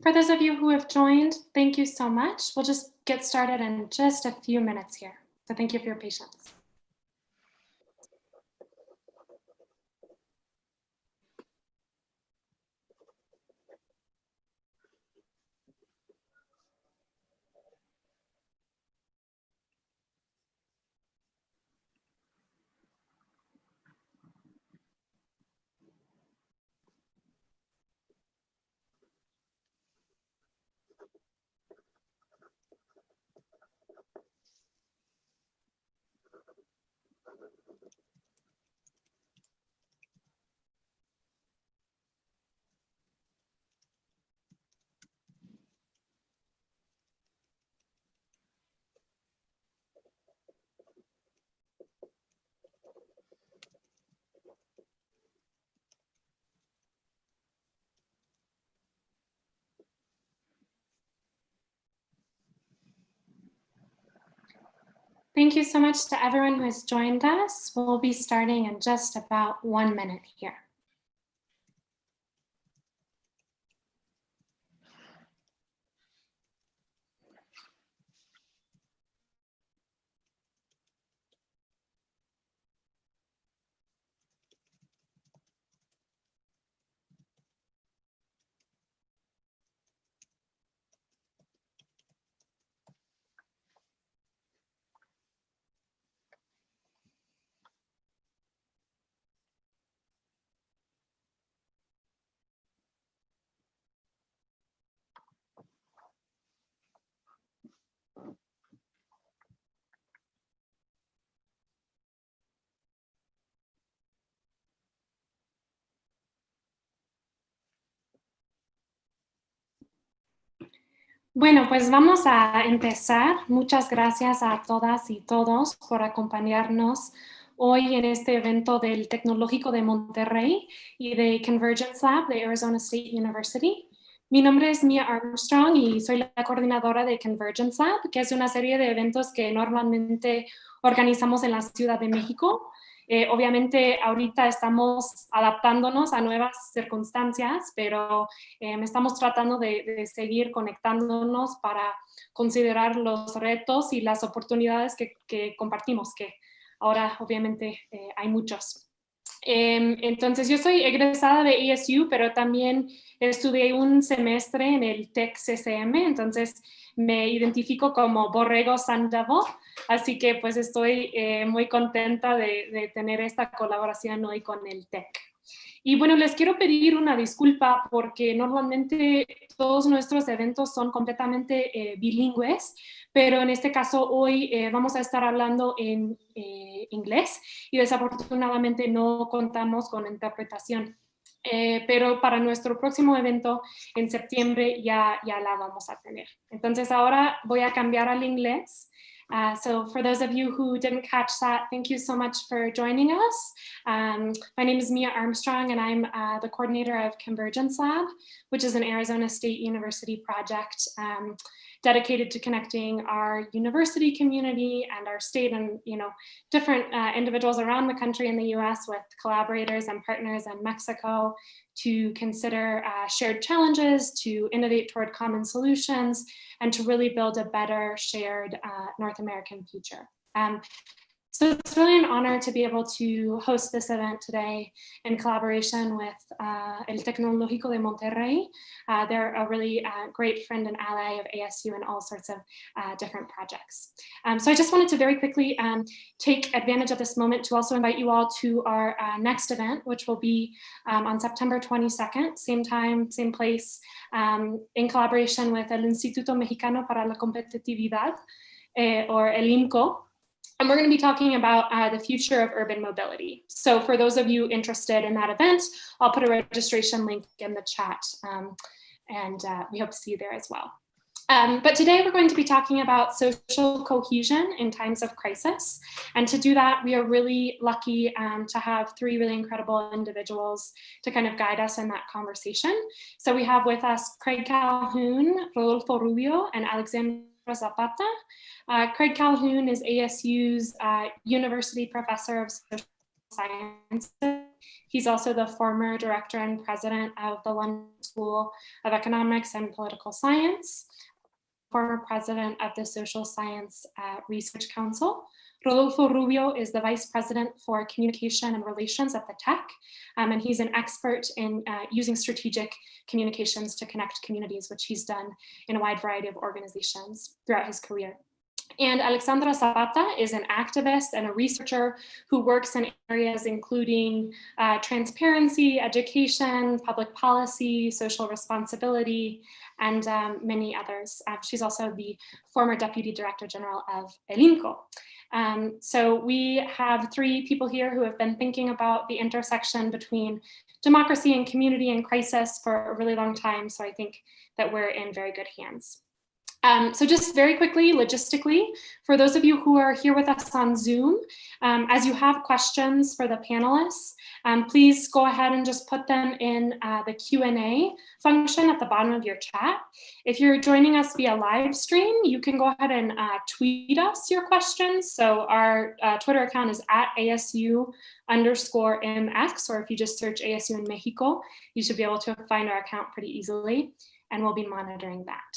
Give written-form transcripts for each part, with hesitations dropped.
For those of you who have joined, thank you so much. We'll just get started in just a few minutes here. So thank you for your patience. Thank you so much to everyone who has joined us. We'll be starting in just about 1 minute here. Bueno, pues vamos a empezar. Muchas gracias a todas y todos por acompañarnos hoy en este evento del Tecnológico de Monterrey y de Convergence Lab de Arizona State University. Mi nombre es Mia Armstrong y soy la coordinadora de Convergence Lab, que es una serie de eventos que normalmente organizamos en la Ciudad de México. Obviamente ahorita estamos adaptándonos a nuevas circunstancias, pero estamos tratando de seguir conectándonos para considerar los retos y las oportunidades que compartimos, que ahora obviamente hay muchos. Entonces yo soy egresada de ESU, pero también estudié un semestre en el Tec CCM, entonces me identifico como borrego Sun Devil, así que pues estoy muy contenta de tener esta colaboración hoy con el Tec. Y bueno, les quiero pedir una disculpa porque normalmente todos nuestros eventos son completamente bilingües, pero en este caso hoy vamos a estar hablando en inglés y desafortunadamente no contamos con interpretación. Pero para nuestro próximo evento en septiembre ya la vamos a tener. Entonces ahora voy a cambiar al inglés. So for those of you who didn't catch that, thank you so much for joining us. My name is Mia Armstrong and I'm the coordinator of Convergence Lab, which is an Arizona State University project dedicated to connecting our university community and our state and different individuals around the country in the US with collaborators and partners in Mexico to consider shared challenges, to innovate toward common solutions, and to really build a better shared North American future. So it's really an honor to be able to host this event today in collaboration with El Tecnológico de Monterrey. They're a really great friend and ally of ASU in all sorts of different projects. So I just wanted to very quickly take advantage of this moment to also invite you all to our next event, which will be on September 22nd, same time, same place, in collaboration with el Instituto Mexicano para la Competitividad, or el IMCO. And we're going to be talking about the future of urban mobility. So for those of you interested in that event, I'll put a registration link in the chat, and we hope to see you there as well. But today we're going to be talking about social cohesion in times of crisis. And to do that, we are really lucky to have three really incredible individuals to kind of guide us in that conversation. So we have with us Craig Calhoun, Rodolfo Rubio, and Alexandra Zapata. Craig Calhoun is ASU's University Professor of Social Sciences He's also the former director and president of the London School of Economics and Political Science, former president of the Social Science Research Council. Rodolfo Rubio is the vice president for communication and relations at the Tech, and he's an expert in using strategic communications to connect communities, which he's done in a wide variety of organizations throughout his career. And Alexandra Zapata is an activist and a researcher who works in areas including transparency, education, public policy, social responsibility, and many others. She's also the former Deputy Director General of El INCO. So we have three people here who have been thinking about the intersection between democracy and community and crisis for a really long time. So I think that we're in very good hands. So just very quickly, logistically, for those of you who are here with us on Zoom, as you have questions for the panelists, please go ahead and just put them in the Q&A function at the bottom of your chat. If you're joining us via live stream, you can go ahead and tweet us your questions. So our Twitter account is @ASU_MX, or if you just search ASU in Mexico, you should be able to find our account pretty easily, and we'll be monitoring that.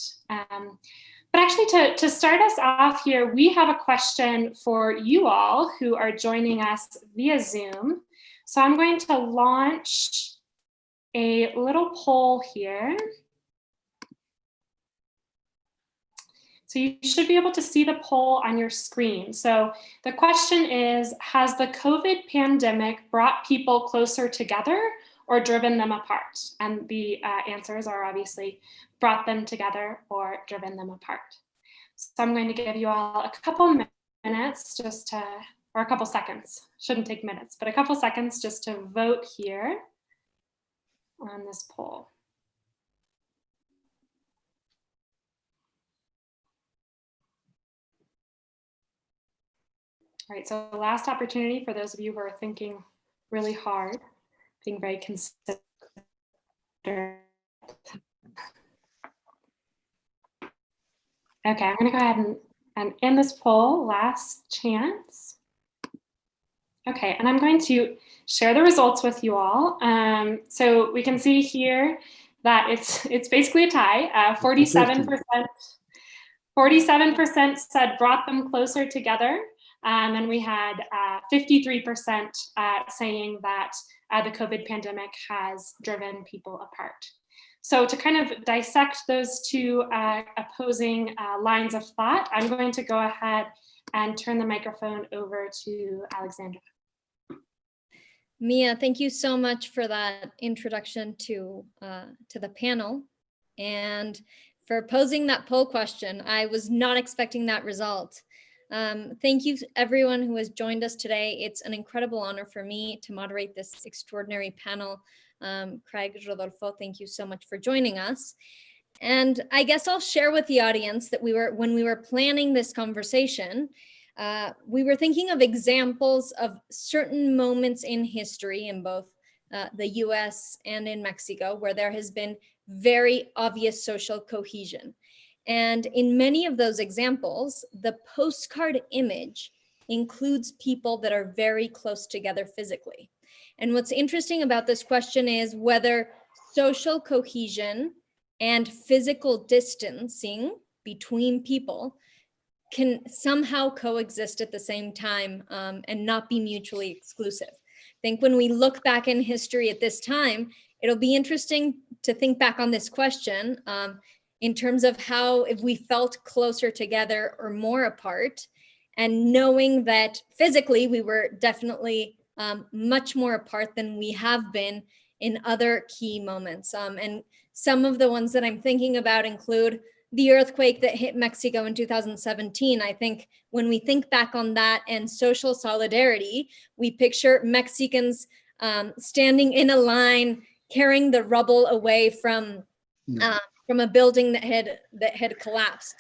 But actually, to start us off here, we have a question for you all who are joining us via Zoom. So I'm going to launch a little poll here. So you should be able to see the poll on your screen. So the question is, has the COVID pandemic brought people closer together or driven them apart? And the answers are obviously brought them together or driven them apart. So I'm going to give you all a couple minutes just to, or a couple seconds, shouldn't take minutes, but a couple seconds just to vote here on this poll. All right, so last opportunity for those of you who are thinking really hard, being very considerate. Okay, I'm gonna go ahead and end this poll, last chance. Okay, and I'm going to share the results with you all. So we can see here that it's basically a tie. 47% said brought them closer together. And we had 53% saying that the COVID pandemic has driven people apart. So to kind of dissect those two opposing lines of thought, I'm going to go ahead and turn the microphone over to Alexandra. Mia, thank you so much for that introduction to the panel and for posing that poll question. I was not expecting that result. Thank you everyone who has joined us today. It's an incredible honor for me to moderate this extraordinary panel. Craig, Rodolfo, thank you so much for joining us. And I guess I'll share with the audience that when we were planning this conversation, we were thinking of examples of certain moments in history in both the US and in Mexico where there has been very obvious social cohesion. And in many of those examples, the postcard image includes people that are very close together physically. And what's interesting about this question is whether social cohesion and physical distancing between people can somehow coexist at the same time and not be mutually exclusive. I think when we look back in history at this time, it'll be interesting to think back on this question in terms of how, if we felt closer together or more apart, and knowing that physically we were definitely much more apart than we have been in other key moments. And some of the ones that I'm thinking about include the earthquake that hit Mexico in 2017. I think when we think back on that and social solidarity, we picture Mexicans standing in a line, carrying the rubble away from a building that had collapsed.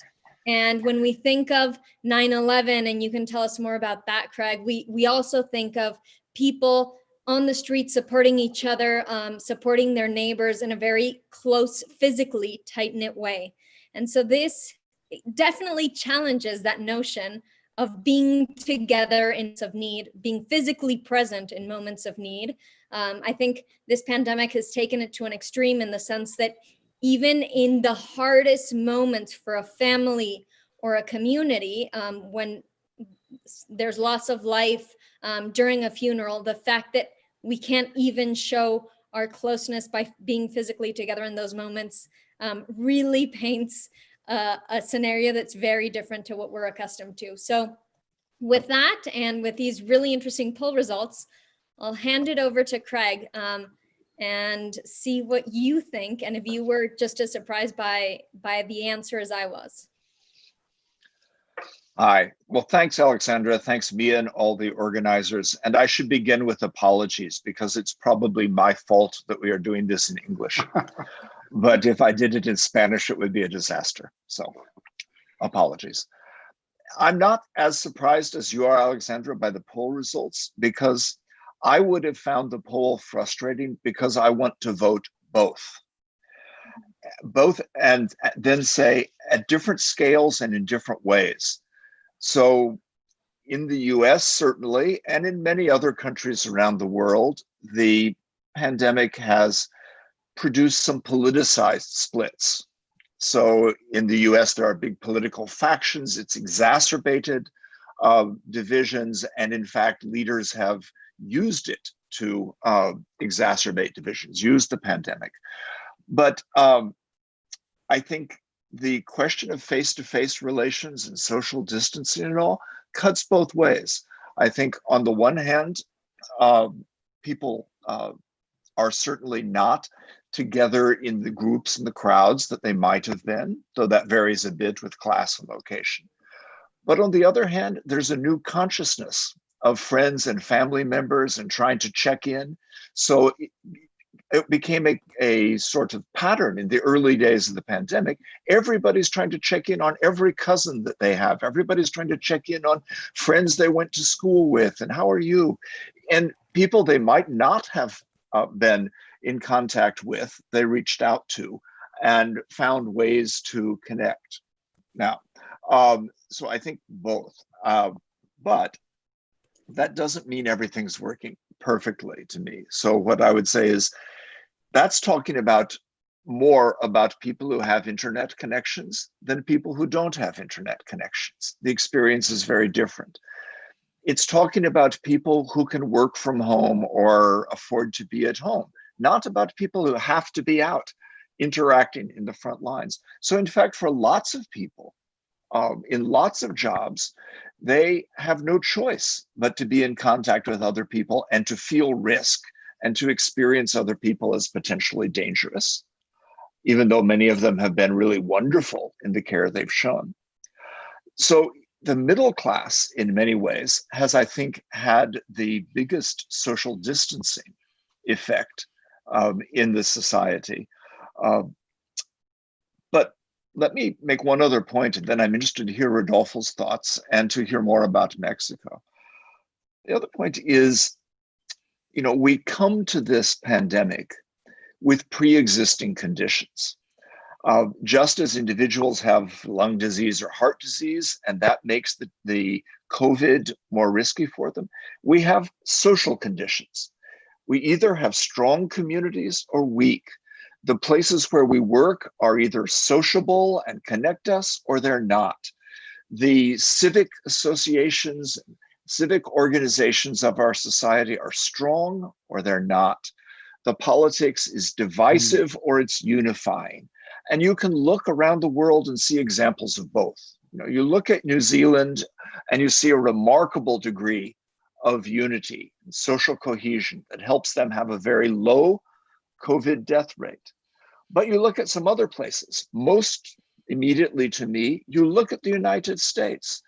And when we think of 9/11, and you can tell us more about that, Craig, we also think of people on the street supporting each other, supporting their neighbors in a very close, physically tight-knit way. And so this definitely challenges that notion of being together in moments of need, being physically present in moments of need. I think this pandemic has taken it to an extreme in the sense that even in the hardest moments for a family or a community, when there's loss of life during a funeral, the fact that we can't even show our closeness by being physically together in those moments really paints a scenario that's very different to what we're accustomed to. So with that, and with these really interesting poll results, I'll hand it over to Craig and see what you think, and if you were just as surprised by the answer as I was. Hi. Well, thanks, Alexandra. Thanks, Mia, and all the organizers. And I should begin with apologies, because it's probably my fault that we are doing this in English. But if I did it in Spanish, it would be a disaster. So apologies. I'm not as surprised as you are, Alexandra, by the poll results, because I would have found the poll frustrating, because I want to vote both, and then say at different scales and in different ways. So in the US, certainly, and in many other countries around the world, the pandemic has produced some politicized splits. So in the US, there are big political factions. It's exacerbated divisions. And in fact, leaders have used it to exacerbate divisions, used the pandemic. But I think the question of face-to-face relations and social distancing and all cuts both ways. I think on the one hand, people are certainly not together in the groups and the crowds that they might have been, though that varies a bit with class and location. But on the other hand, there's a new consciousness of friends and family members and trying to check in. So it became a sort of pattern in the early days of the pandemic. Everybody's trying to check in on every cousin that they have. Everybody's trying to check in on friends they went to school with, and how are you? And people they might not have been in contact with, they reached out to and found ways to connect. Now, so I think both, but that doesn't mean everything's working perfectly to me. So what I would say is, that's talking about more about people who have internet connections than people who don't have internet connections. The experience is very different. It's talking about people who can work from home or afford to be at home, not about people who have to be out interacting in the front lines. So in fact, for lots of people, in lots of jobs, they have no choice but to be in contact with other people and to feel risk and to experience other people as potentially dangerous, even though many of them have been really wonderful in the care they've shown. So the middle class, in many ways, has, I think, had the biggest social distancing effect in the society. But let me make one other point, and then I'm interested to hear Rodolfo's thoughts and to hear more about Mexico. The other point is, we come to this pandemic with pre-existing conditions. Just as individuals have lung disease or heart disease, and that makes the COVID more risky for them, we have social conditions. We either have strong communities or weak. The places where we work are either sociable and connect us, or they're not. The civic associations, civic organizations of our society are strong or they're not. The politics is divisive or it's unifying. And you can look around the world and see examples of both. You look at New Zealand and you see a remarkable degree of unity and social cohesion that helps them have a very low COVID death rate. But you look at some other places, most immediately to me, you look at the United States,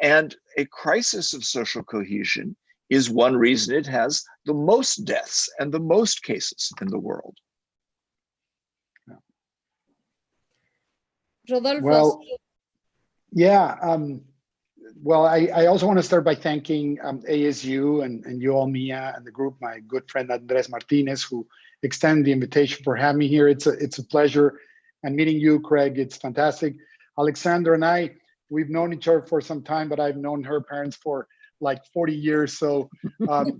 and a crisis of social cohesion is one reason it has the most deaths and the most cases in the world. Rodolfo. Well, yeah. Well, I also want to start by thanking ASU and you all, Mia, and the group, my good friend Andres Martinez, who extended the invitation for having me here. It's a pleasure. And meeting you, Craig, it's fantastic. Alexandra and I, We've known each other for some time, but I've known her parents for like 40 years. So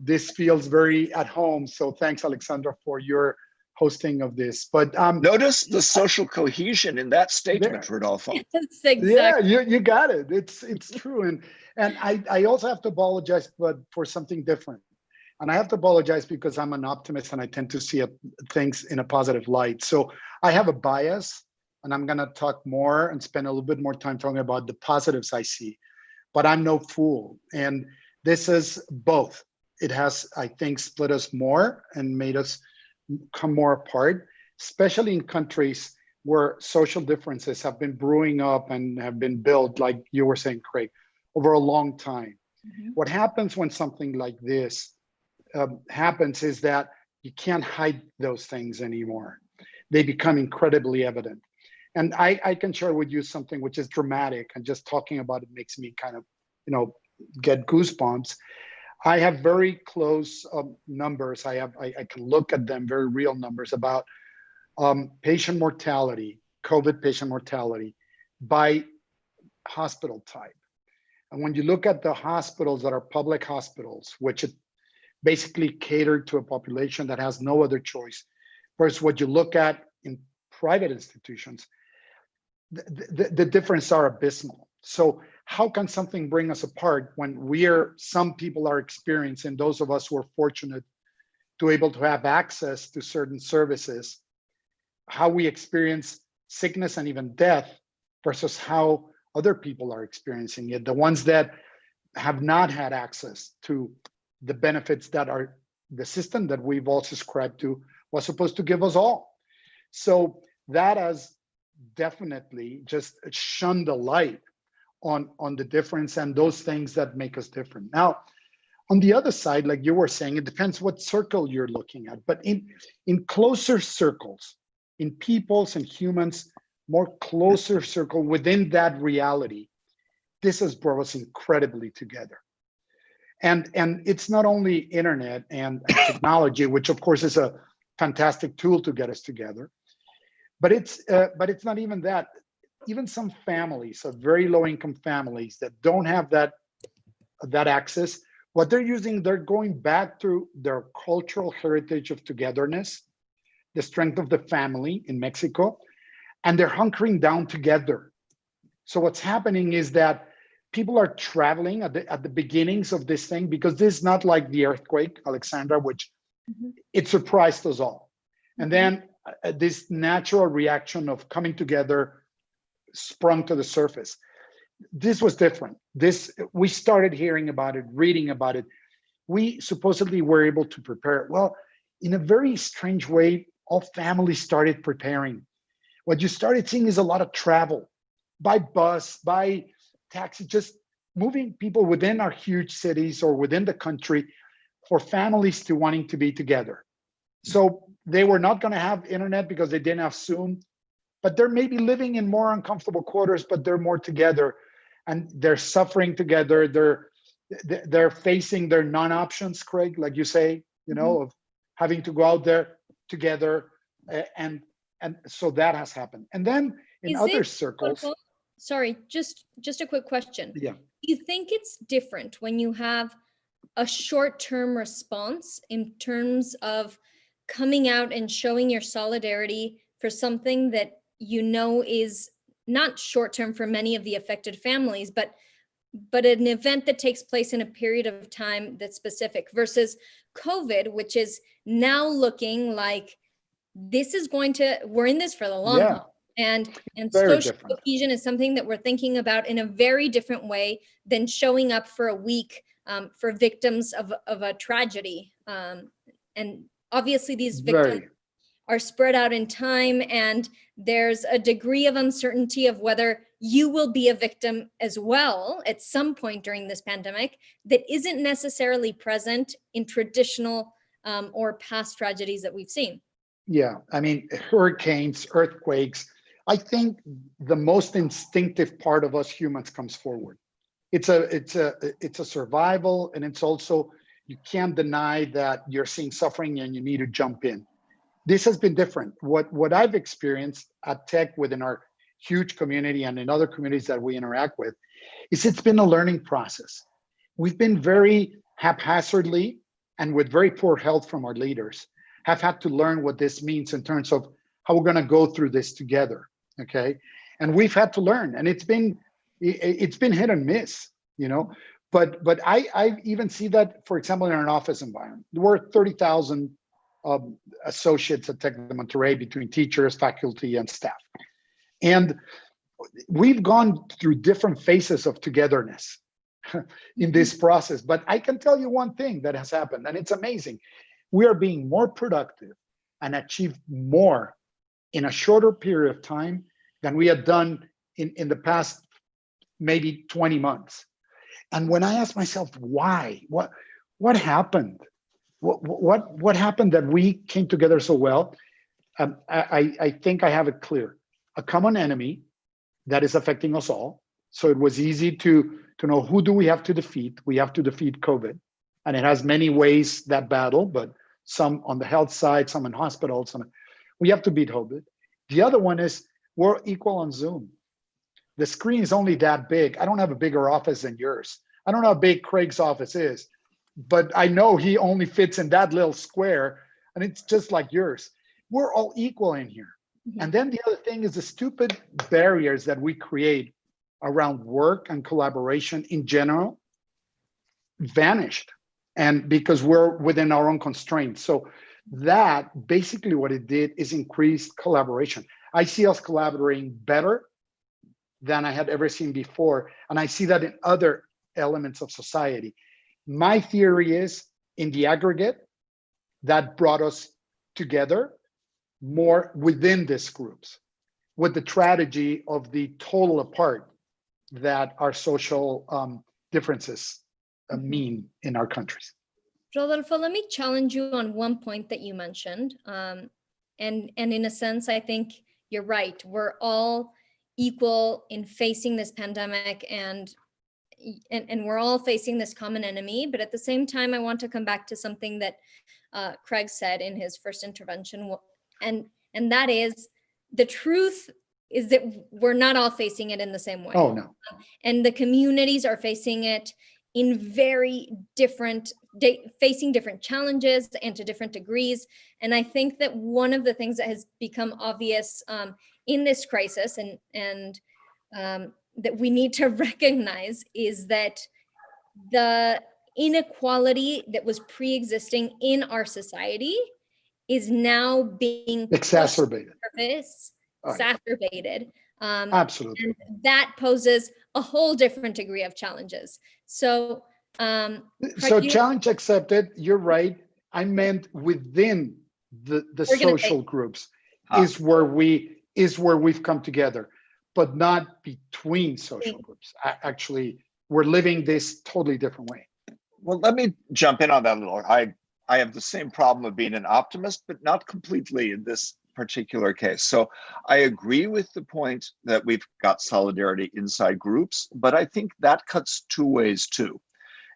this feels very at home. So thanks, Alexandra, for your hosting of this. But notice the social cohesion in that statement, Rodolfo. That's exactly. Yeah, you got it. It's true. And I also have to apologize, but for something different. And I have to apologize because I'm an optimist and I tend to see things in a positive light. So I have a bias, and I'm going to talk more and spend a little bit more time talking about the positives I see. But I'm no fool. And this is both. It has, I think, split us more and made us come more apart, especially in countries where social differences have been brewing up and have been built, like you were saying, Craig, over a long time. Mm-hmm. What happens when something like this happens is that you can't hide those things anymore. They become incredibly evident. And I can share with you something which is dramatic, and just talking about it makes me kind of, get goosebumps. I have very close numbers. I can look at them, very real numbers about patient mortality, COVID patient mortality by hospital type. And when you look at the hospitals that are public hospitals, which basically cater to a population that has no other choice, versus what you look at in private institutions, the differences are abysmal. So how can something bring us apart when some people are experiencing, those of us who are fortunate to able to have access to certain services, how we experience sickness and even death versus how other people are experiencing it, the ones that have not had access to the benefits that are the system that we've all subscribed to was supposed to give us all. So that has definitely just shunned the light on the difference and those things that make us different. Now, on the other side, like you were saying, it depends what circle you're looking at. But in closer circles, in people's and humans, more closer circle within that reality, this has brought us incredibly together. And it's not only internet and technology, which of course is a fantastic tool to get us together, but it's not even that. Even some families, very low-income families that don't have that access, what they're using, they're going back to their cultural heritage of togetherness, the strength of the family in Mexico, and they're hunkering down together. So what's happening is that people are traveling at the beginnings of this thing, because this is not like the earthquake, Alexandra, which it surprised us all. And then this natural reaction of coming together sprung to the surface. This was different. We started hearing about it, reading about it. We supposedly were able to prepare. Well, in a very strange way, all families started preparing. What you started seeing is a lot of travel by bus, by taxi, just moving people within our huge cities or within the country for families to wanting to be together. So they were not going to have internet because they didn't have Zoom, but they're maybe living in more uncomfortable quarters, but they're more together and they're suffering together. They're facing their non-options, Craig, like you say, of having to go out there together. And so that has happened. And then in other circles. Sorry, just a quick question. Yeah. Do you think it's different when you have a short-term response in terms of coming out and showing your solidarity for something that is not short-term for many of the affected families, but an event that takes place in a period of time that's specific, versus COVID, which is now looking like we're in this for the long haul. And social cohesion is something that we're thinking about in a very different way than showing up for a week for victims of a tragedy. And obviously these victims are spread out in time, and there's a degree of uncertainty of whether you will be a victim as well at some point during this pandemic that isn't necessarily present in traditional or past tragedies that we've seen. Yeah, I mean, hurricanes, earthquakes, I think the most instinctive part of us humans comes forward. It's a survival, and it's also, you can't deny that you're seeing suffering and you need to jump in. This has been different. What I've experienced at Tech within our huge community and in other communities that we interact with, is it's been a learning process. We've been very haphazardly and with very poor help from our leaders, have had to learn what this means in terms of how we're going to go through this together. Okay, and we've had to learn, and it's been hit and miss, you know. But I even see that, for example, in an office environment, there were 30,000 associates at Tec de Monterrey between teachers, faculty, and staff, and we've gone through different phases of togetherness in this process. But I can tell you one thing that has happened, and it's amazing. We are being more productive and achieve more in a shorter period of time than we had done in the past maybe 20 months. And when I ask myself, why? What happened? What happened that we came together so well? I think I have it clear. A common enemy that is affecting us all. So it was easy to know, who do we have to defeat? We have to defeat COVID. And it has many ways, that battle, but some on the health side, some in hospitals. We have to beat COVID. The other one is we're equal on Zoom. The screen is only that big. I don't have a bigger office than yours. I don't know how big Craig's office is, but I know he only fits in that little square, and it's just like yours. We're all equal in here. Mm-hmm. And then the other thing is the stupid barriers that we create around work and collaboration in general vanished. And because we're within our own constraints. So that basically what it did is increase collaboration. I see us collaborating better than I had ever seen before. And I see that in other elements of society. My theory is, in the aggregate, that brought us together more within these groups, with the tragedy of the total apart that our social differences mean in our countries. Rodolfo, let me challenge you on one point that you mentioned. And in a sense, I think you're right. We're all equal in facing this pandemic, and we're all facing this common enemy. But at the same time, I want to come back to something that Craig said in his first intervention. And that is, the truth is that we're not all facing it in the same way. Oh, no. And the communities are facing it in very different, facing different challenges and to different degrees. And I think that one of the things that has become obvious in this crisis and that we need to recognize is that the inequality that was pre-existing in our society is now being exacerbated. Exacerbated. Absolutely. And that poses a whole different degree of challenges. So, challenge accepted. You're right. I meant within the social groups is where we've come together, but not between social groups. Actually, we're living this totally different way. Well, let me jump in on that a little. I have the same problem of being an optimist, but not completely in this particular case. So I agree with the point that we've got solidarity inside groups, but I think that cuts two ways too.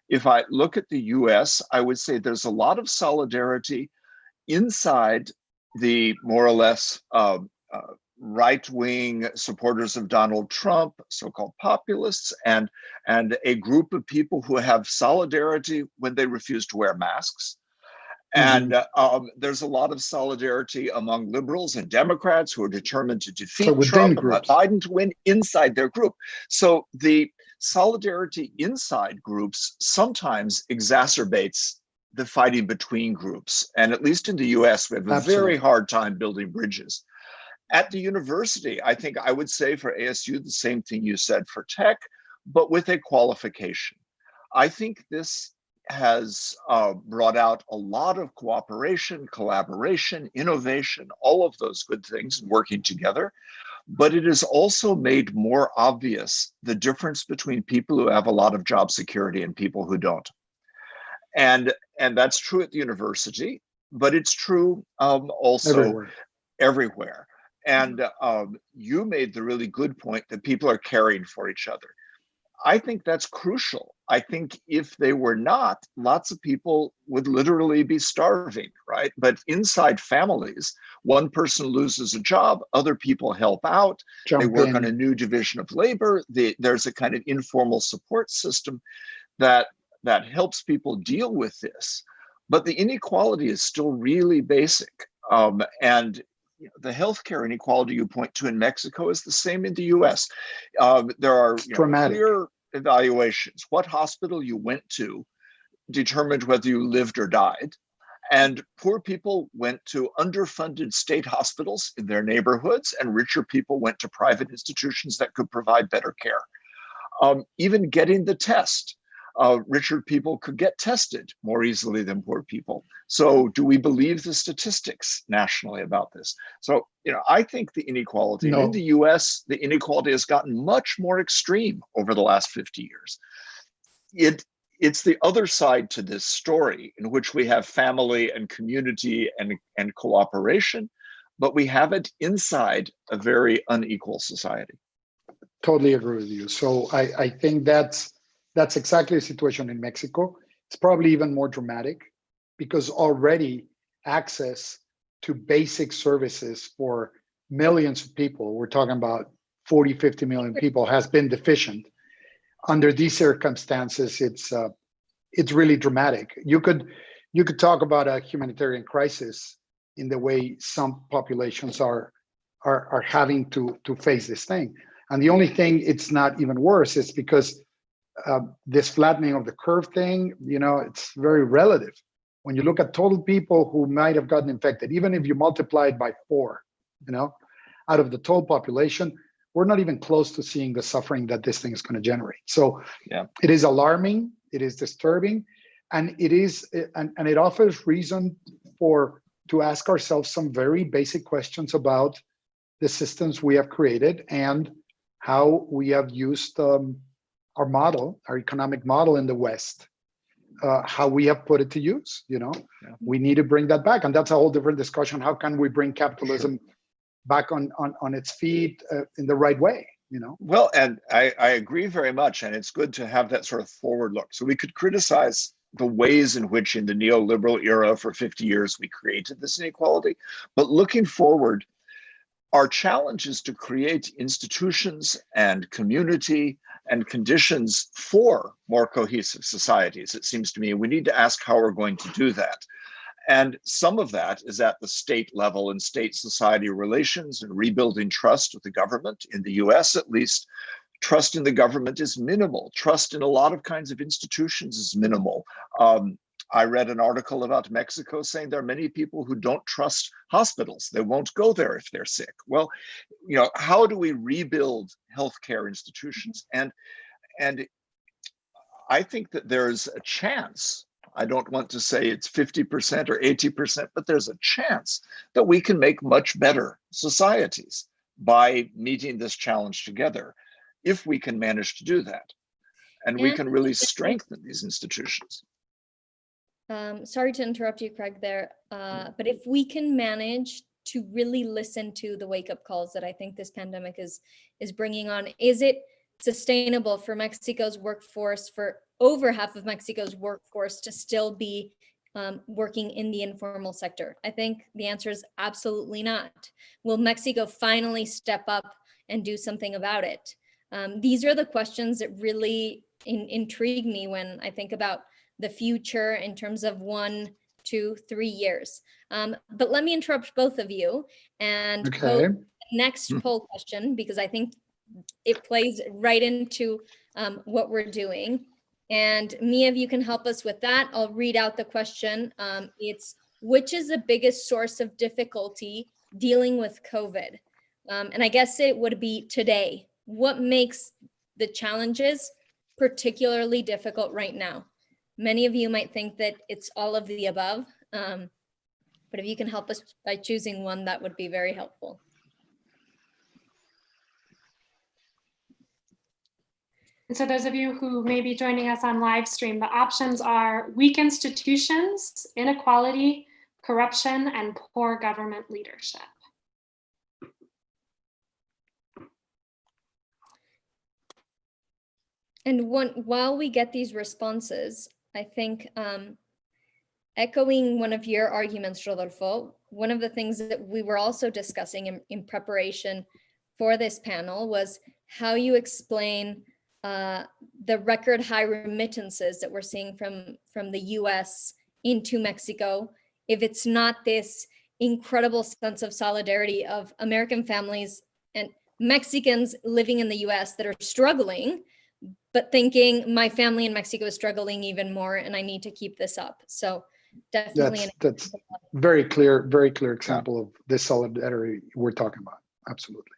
If I look at the US, I would say there's a lot of solidarity inside the more or less right-wing supporters of Donald Trump, so-called populists, and a group of people who have solidarity when they refuse to wear masks. And there's a lot of solidarity among liberals and Democrats who are determined to defeat Trump and Biden to win inside their group. So the solidarity inside groups sometimes exacerbates the fighting between groups. And at least in the US, we have a very hard time building bridges. At the university, I think I would say for ASU the same thing you said for tech, but with a qualification. I think this has brought out a lot of cooperation, collaboration, innovation, all of those good things working together. But it has also made more obvious the difference between people who have a lot of job security and people who don't. And that's true at the university, but it's true also everywhere. And you made the really good point that people are caring for each other. I think that's crucial. I think if they were not, lots of people would literally be starving, right? But inside families, one person loses a job, other people help out, they work on a new division of labor, there's a kind of informal support system that helps people deal with this. But the inequality is still really basic. And the healthcare inequality you point to in Mexico is the same in the US. There are clear evaluations. What hospital you went to determined whether you lived or died. And poor people went to underfunded state hospitals in their neighborhoods, and richer people went to private institutions that could provide better care. Even getting the test. Richer people could get tested more easily than poor people. So do we believe the statistics nationally about this? So, I think the inequality in the US, the inequality has gotten much more extreme over the last 50 years. It's the other side to this story in which we have family and community and cooperation, but we have it inside a very unequal society. Totally agree with you. So I think that's exactly the situation in Mexico. It's probably even more dramatic because already access to basic services for millions of people, we're talking about 40, 50 million people, has been deficient. Under these circumstances, it's really dramatic. You could talk about a humanitarian crisis in the way some populations are having to face this thing. And the only thing it's not even worse is because this flattening of the curve thing, it's very relative. When you look at total people who might have gotten infected, even if you multiply it by 4, out of the total population, we're not even close to seeing the suffering that this thing is going to generate. So It is alarming, it is disturbing, and it offers reason to ask ourselves some very basic questions about the systems we have created and how we have used our economic model in the West, how we have put it to use. We need to bring that back, and that's a whole different discussion. How can we bring capitalism back on its feet in the right way? Well, and I agree very much, and it's good to have that sort of forward look. So we could criticize the ways in which in the neoliberal era for 50 years we created this inequality, but looking forward, our challenge is to create institutions and community and conditions for more cohesive societies. It seems to me we need to ask how we're going to do that. And some of that is at the state level and state-society relations and rebuilding trust with the government. In the US, at least, trust in the government is minimal. Trust in a lot of kinds of institutions is minimal. I read an article about Mexico saying there are many people who don't trust hospitals. They won't go there if they're sick. Well, how do we rebuild healthcare institutions? And I think that there's a chance, I don't want to say it's 50% or 80%, but there's a chance that we can make much better societies by meeting this challenge together, if we can manage to do that. And we can really strengthen these institutions. Sorry to interrupt you, Craig, there, but if we can manage to really listen to the wake-up calls that I think this pandemic is bringing on, is it sustainable for Mexico's workforce, for over half of Mexico's workforce, to still be working in the informal sector? I think the answer is absolutely not. Will Mexico finally step up and do something about it? These are the questions that really intrigue me when I think about the future in terms of 1, 2, 3 years. But let me interrupt both of you and pose the next poll question, because I think it plays right into what we're doing. And Mia, if you can help us with that, I'll read out the question. It's, which is the biggest source of difficulty dealing with COVID? And I guess it would be today. What makes the challenges particularly difficult right now? Many of you might think that it's all of the above, but if you can help us by choosing one, that would be very helpful. And so those of you who may be joining us on live stream, the options are weak institutions, inequality, corruption, and poor government leadership. And while we get these responses, I think echoing one of your arguments, Rodolfo, one of the things that we were also discussing in preparation for this panel was how you explain the record high remittances that we're seeing from the US into Mexico, if it's not this incredible sense of solidarity of American families and Mexicans living in the US that are struggling, but thinking my family in Mexico is struggling even more and I need to keep this up. So definitely. That's very clear example of this solidarity we're talking about. Absolutely.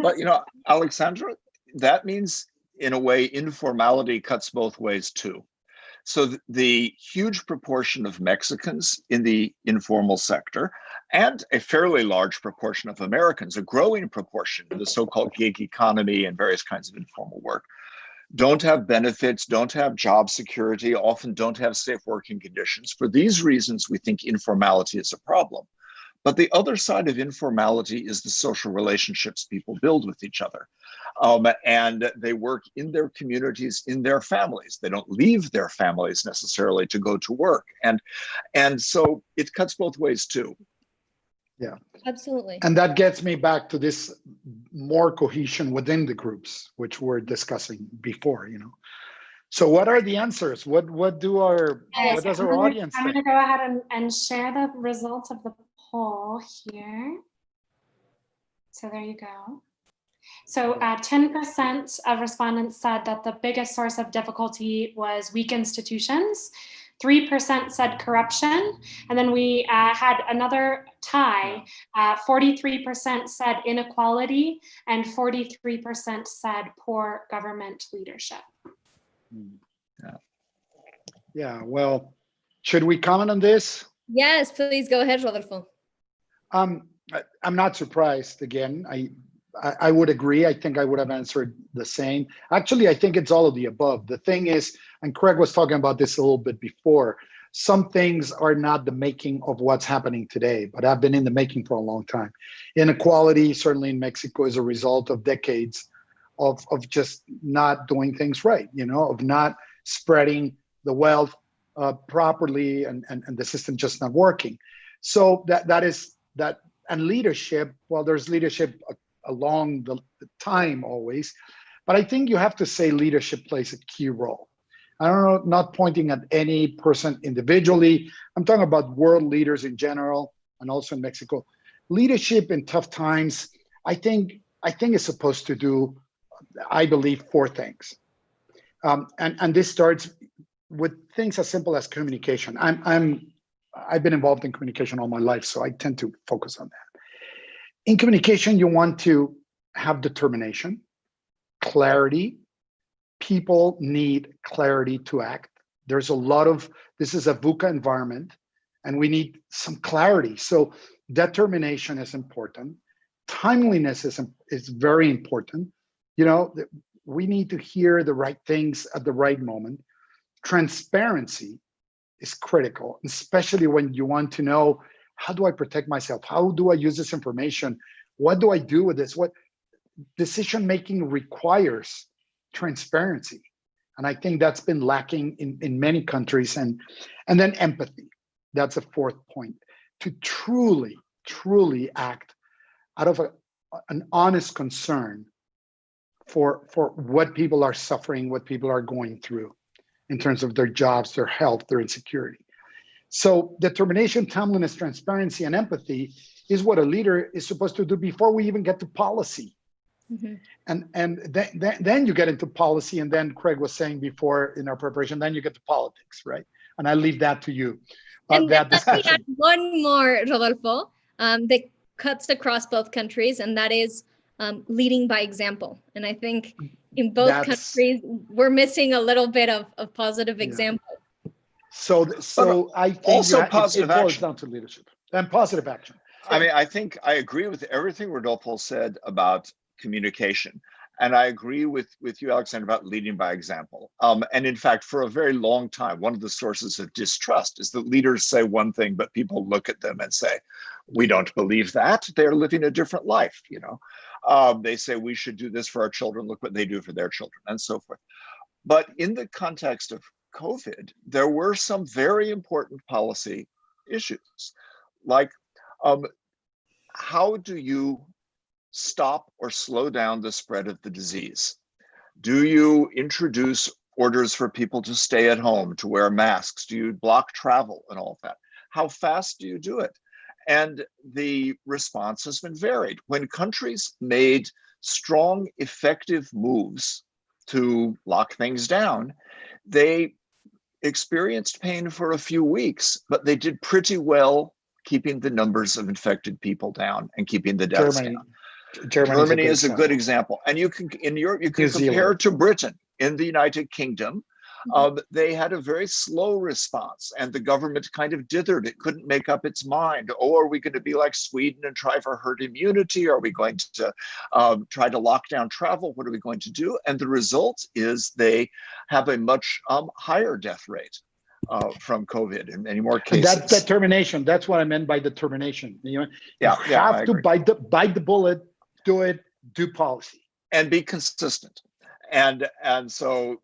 But, you know, Alexandra, that means in a way, informality cuts both ways too. So the huge proportion of Mexicans in the informal sector and a fairly large proportion of Americans, a growing proportion, the so-called gig economy and various kinds of informal work, don't have benefits, don't have job security, often don't have safe working conditions. For these reasons, we think informality is a problem. But the other side of informality is the social relationships people build with each other. And they work in their communities, in their families. They don't leave their families necessarily to go to work. And so it cuts both ways too. Yeah, absolutely. And that gets me back to this more cohesion within the groups, which we're discussing before, you know. So what are the answers? What does our audience I'm think? going to go ahead and share the results of the poll here. So there you go. So 10% of respondents said that the biggest source of difficulty was weak institutions. 3% said corruption. And then we had another tie. 43% said inequality and 43% said poor government leadership. Yeah, well, should we comment on this? Yes, please go ahead, Rodolfo. I'm not surprised. Again, I would agree. I think I would have answered the same. Actually, I think it's all of the above. The thing is, and Craig was talking about this a little bit before, some things are not the making of what's happening today, but have been in the making for a long time. Inequality, certainly in Mexico, is a result of decades of just not doing things right, you know, of not spreading the wealth properly and the system just not working. So that is that. And leadership, well, there's leadership along the time always, but I think you have to say leadership plays a key role. I don't know, not pointing at any person individually. I'm talking about world leaders in general and also in Mexico. Leadership in tough times, I think is supposed to do, I believe, 4 things. And this starts with things as simple as communication. I've been involved in communication all my life, so I tend to focus on that. In communication, you want to have determination, clarity. People need clarity to act. There's a lot of, this is a VUCA environment, and we need some clarity. So determination is important. Timeliness is very important. You know, we need to hear the right things at the right moment. Transparency is critical, especially when you want to know, how do I protect myself? How do I use this information? What do I do with this? What decision-making requires transparency. And I think that's been lacking in many countries. And then empathy, that's a 4th point. To truly act out of an honest concern for what people are suffering, what people are going through in terms of their jobs, their health, their insecurity. So determination, timeliness, transparency, and empathy is what a leader is supposed to do before we even get to policy. Mm-hmm. And then you get into policy, and then Craig was saying before in our preparation, then you get to politics, right? And I leave that to you. And let me add one more, Rodolfo, that cuts across both countries, and that is leading by example. And I think in both countries, we're missing a little bit of positive example. So I think also positive it boils action down to leadership and positive action. I mean, I think I agree with everything Rodolfo said about communication. And I agree with you, Alexandra, about leading by example. And in fact, for a very long time, one of the sources of distrust is that leaders say one thing, but people look at them and say, we don't believe that. They're living a different life, you know. They say we should do this for our children. Look what they do for their children, and so forth. But in the context of COVID, there were some very important policy issues, like how do you stop or slow down the spread of the disease? Do you introduce orders for people to stay at home, to wear masks? Do you block travel and all of that? How fast do you do it? And the response has been varied. When countries made strong, effective moves to lock things down, they experienced pain for a few weeks, but they did pretty well keeping the numbers of infected people down and keeping the deaths down. Germany is a good example. And you can, in Europe, you can compare to Britain. In the United Kingdom, they had a very slow response, and the government kind of dithered. It couldn't make up its mind. Oh, are we going to be like Sweden and try for herd immunity? Are we going to try to lock down travel? What are we going to do? And the result is they have a much higher death rate from COVID in many more cases. And that determination, that's what I meant by determination. You have to bite the bullet, do it, do policy. And be consistent. And so,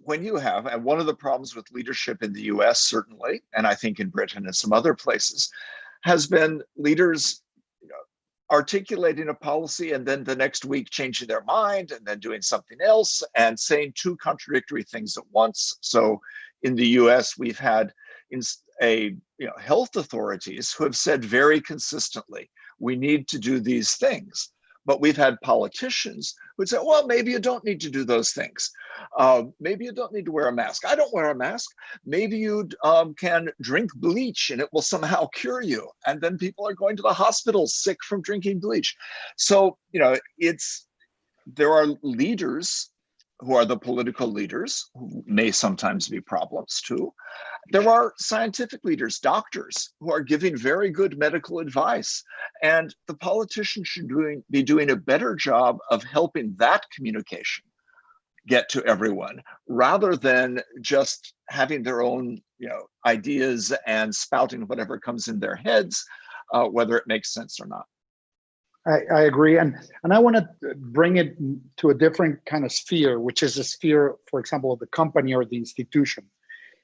when you have, and one of the problems with leadership in the US, certainly, and I think in Britain and some other places, has been leaders articulating a policy and then the next week changing their mind and then doing something else and saying two contradictory things at once. So in the US, we've had health authorities who have said very consistently, we need to do these things. But we've had politicians who say, well, maybe you don't need to do those things. Maybe you don't need to wear a mask. I don't wear a mask. Maybe you can drink bleach and it will somehow cure you. And then people are going to the hospital sick from drinking bleach. So, there are leaders who are the political leaders, who may sometimes be problems too. There are scientific leaders, doctors, who are giving very good medical advice. And the politicians should be doing a better job of helping that communication get to everyone, rather than just having their own ideas and spouting whatever comes in their heads, whether it makes sense or not. I agree. And I want to bring it to a different kind of sphere, which is a sphere, for example, of the company or the institution.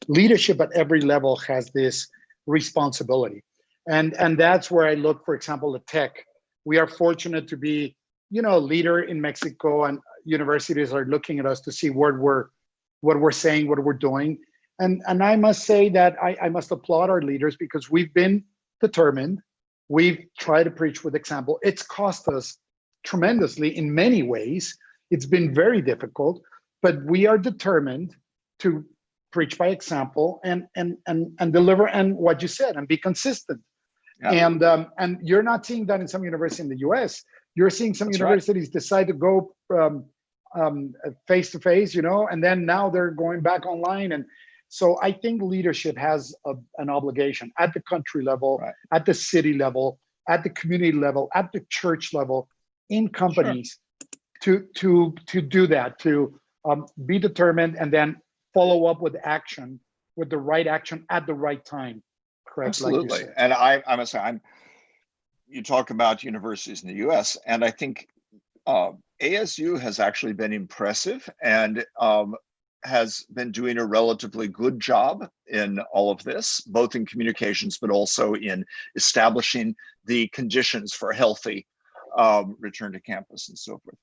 Leadership at every level has this responsibility. And that's where I look, for example, at tech. We are fortunate to be, a leader in Mexico, and universities are looking at us to see what we're saying, what we're doing. And I must say that I must applaud our leaders, because we've been determined. We've tried to preach with example. It's cost us tremendously in many ways. It's been very difficult, but we are determined to preach by example and deliver, and what you said, and be consistent. Yeah. And you're not seeing that in some universities in the US. You're seeing some universities decide to go face to face, and then now they're going back online. And so I think leadership has an obligation at the country level, at the city level, at the community level, at the church level, in companies, to do that, to be determined and then follow up with action, with the right action at the right time. Correct. Absolutely. Like and I must say, you talk about universities in the US, and I think ASU has actually been impressive and has been doing a relatively good job in all of this, both in communications, but also in establishing the conditions for healthy return to campus and so forth.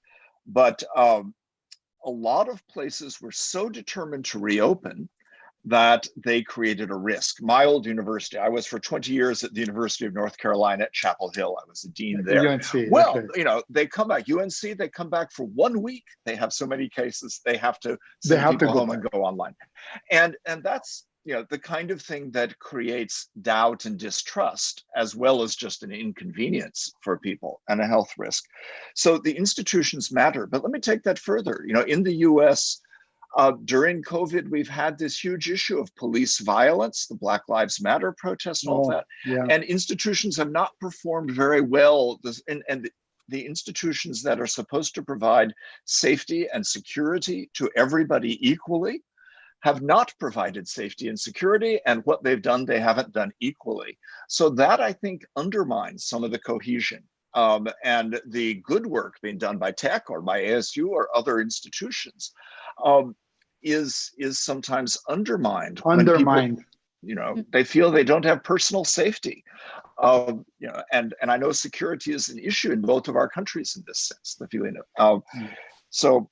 But a lot of places were so determined to reopen that they created a risk. My old university, I was for 20 years at the University of North Carolina at Chapel Hill. I was a dean there. UNC, well, they come back. UNC, they come back for 1 week. They have so many cases, they have to send people home and go online. And that's the kind of thing that creates doubt and distrust, as well as just an inconvenience for people and a health risk. So the institutions matter. But let me take that further. In the US, during COVID, we've had this huge issue of police violence, the Black Lives Matter protests, and all that. Yeah. And institutions have not performed very well. And the institutions that are supposed to provide safety and security to everybody equally have not provided safety and security. And what they've done, they haven't done equally. So that, I think, undermines some of the cohesion and the good work being done by Tech or by ASU or other institutions is sometimes undermined. When people, they feel they don't have personal safety. And I know security is an issue in both of our countries in this sense, the feeling of, so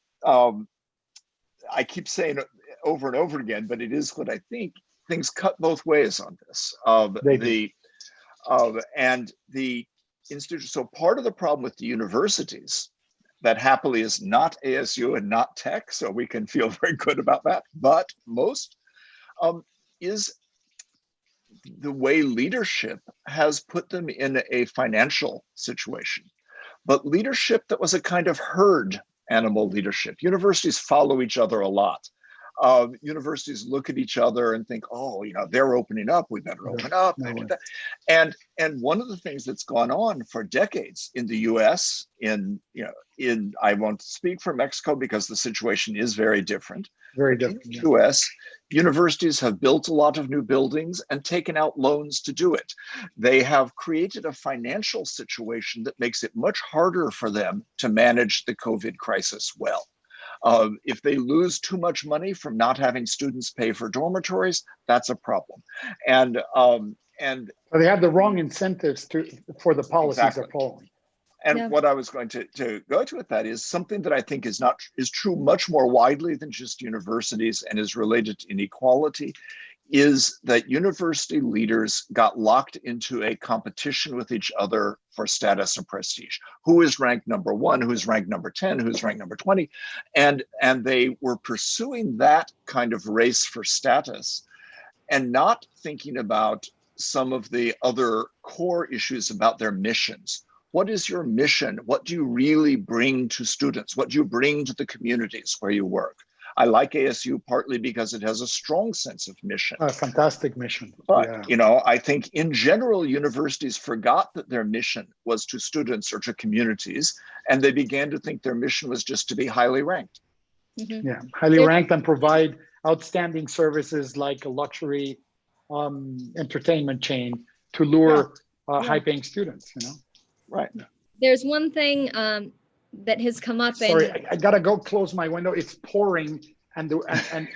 I keep saying over and over again, but it is what I think, things cut both ways on this. And the institution, so part of the problem with the universities that happily is not ASU and not Tech, so we can feel very good about that, but most is the way leadership has put them in a financial situation, but leadership that was a kind of herd animal leadership. Universities follow each other a lot. Universities look at each other and think, oh, they're opening up, we better open up. And one of the things that's gone on for decades in the US, I won't speak for Mexico because the situation is very different. Very different. In the US, universities have built a lot of new buildings and taken out loans to do it. They have created a financial situation that makes it much harder for them to manage the COVID crisis well. If they lose too much money from not having students pay for dormitories, that's a problem. And they have the wrong incentives for the policies they're following. And what I was going to go to with that is something that I think is true much more widely than just universities and is related to inequality, is that university leaders got locked into a competition with each other for status and prestige. Who is ranked number 1, who's ranked number 10, who's ranked number 20. And they were pursuing that kind of race for status and not thinking about some of the other core issues about their missions. What is your mission? What do you really bring to students? What do you bring to the communities where you work? I like ASU partly because it has a strong sense of mission. A fantastic mission. But, I think in general, universities forgot that their mission was to students or to communities, and they began to think their mission was just to be highly ranked. Mm-hmm. Yeah, highly ranked and provide outstanding services like a luxury entertainment chain to lure high-paying students, Right. There's one thing that has come up. Sorry, I gotta go close my window. It's pouring and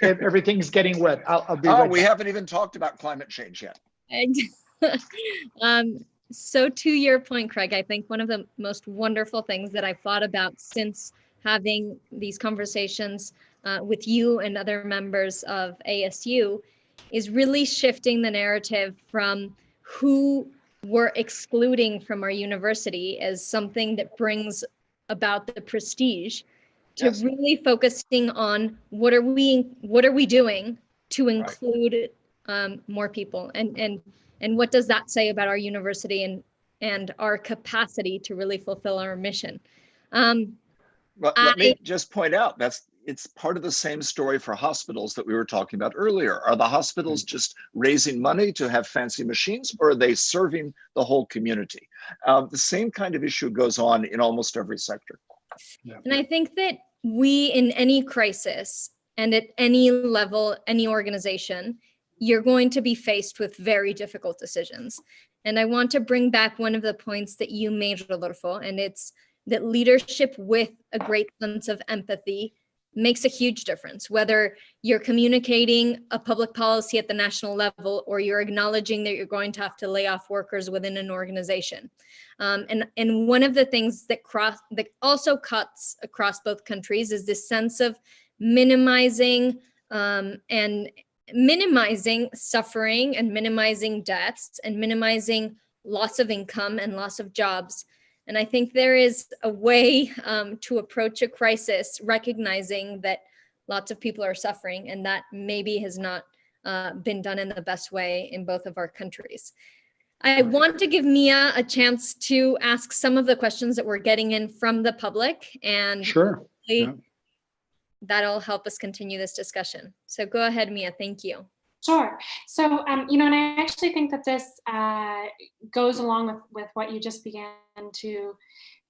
everything's getting wet. I'll be right we back. haven't even talked about climate change yet. So to your point, Craig, I think one of the most wonderful things that I've thought about since having these conversations with you and other members of ASU is really shifting the narrative from who we're excluding from our university as something that brings about the prestige to really focusing on what are we doing to include more people, and what does that say about our university and our capacity to really fulfill our mission. But let me just point out, it's part of the same story for hospitals that we were talking about earlier. Are the hospitals just raising money to have fancy machines, or are they serving the whole community? The same kind of issue goes on in almost every sector. And I think that we, in any crisis and at any level, any organization, you're going to be faced with very difficult decisions. And I want to bring back one of the points that you made, Rodolfo, and it's that leadership with a great sense of empathy makes a huge difference, whether you're communicating a public policy at the national level or you're acknowledging that you're going to have to lay off workers within an organization. And one of the things that also cuts across both countries is this sense of minimizing suffering and minimizing deaths and minimizing loss of income and loss of jobs. And I think there is a way to approach a crisis, recognizing that lots of people are suffering, and that maybe has not been done in the best way in both of our countries. I want to give Mia a chance to ask some of the questions that we're getting in from the public, and that'll help us continue this discussion. So go ahead, Mia. Thank you. Sure. So, and I actually think that this goes along with what you just began to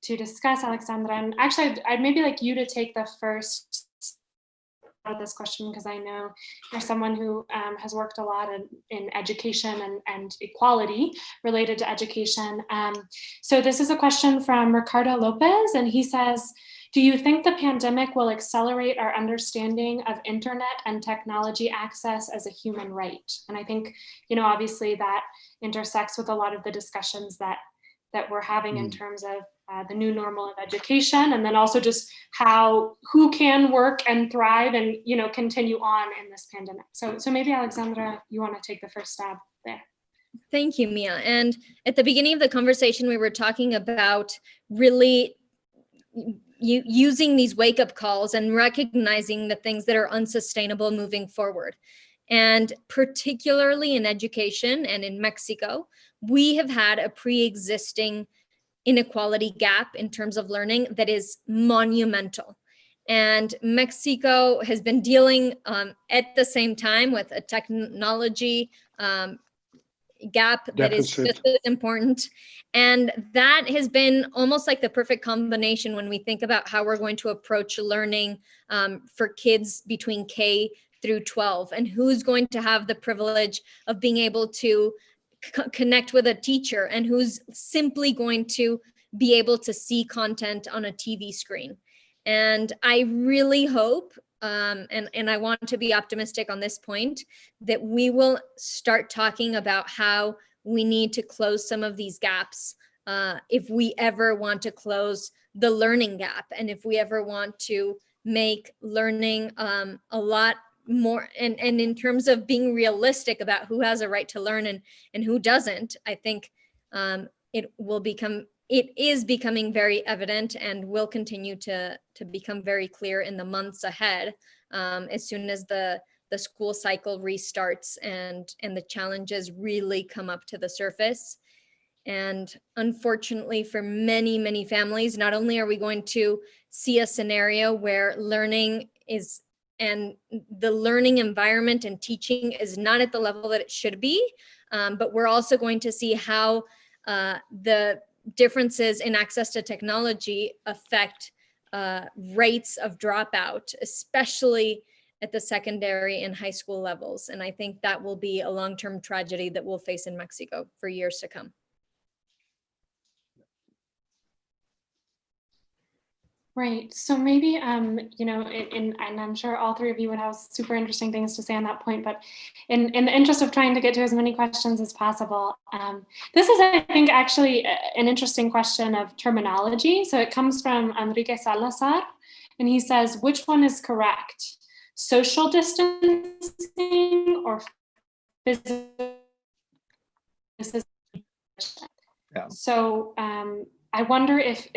discuss, Alexandra. And actually, I'd maybe like you to take the first of this question because I know you're someone who has worked a lot in education and equality related to education. So this is a question from Ricardo Lopez, and he says, do you think the pandemic will accelerate our understanding of internet and technology access as a human right? And I think, obviously that intersects with a lot of the discussions that we're having in terms of the new normal of education, and then also just who can work and thrive and continue on in this pandemic. So maybe Alexandra, you want to take the first stab there. Thank you, Mia. And at the beginning of the conversation, we were talking about really using these wake-up calls and recognizing the things that are unsustainable moving forward. And particularly in education and in Mexico, we have had a pre-existing inequality gap in terms of learning that is monumental. And Mexico has been dealing at the same time with a technology gap that is just as important. And that has been almost like the perfect combination when we think about how we're going to approach learning for kids between K through 12, and who's going to have the privilege of being able to connect with a teacher, and who's simply going to be able to see content on a TV screen. And I really hope, and I want to be optimistic on this point, that we will start talking about how we need to close some of these gaps if we ever want to close the learning gap, and if we ever want to make learning a lot more, and in terms of being realistic about who has a right to learn and who doesn't. I think it is becoming very evident and will continue to become very clear in the months ahead, as soon as the school cycle restarts and the challenges really come up to the surface. And unfortunately for many, many families, not only are we going to see a scenario where learning is, and the learning environment and teaching is not at the level that it should be, but we're also going to see how the differences in access to technology affect rates of dropout, especially at the secondary and high school levels. And I think that will be a long-term tragedy that we'll face in Mexico for years to come. Right. So maybe, and I'm sure all three of you would have super interesting things to say on that point, but in the interest of trying to get to as many questions as possible, this is, I think, actually an interesting question of terminology. So it comes from Enrique Salazar, and he says, which one is correct? Social distancing or physical distancing? Yeah. So, I wonder if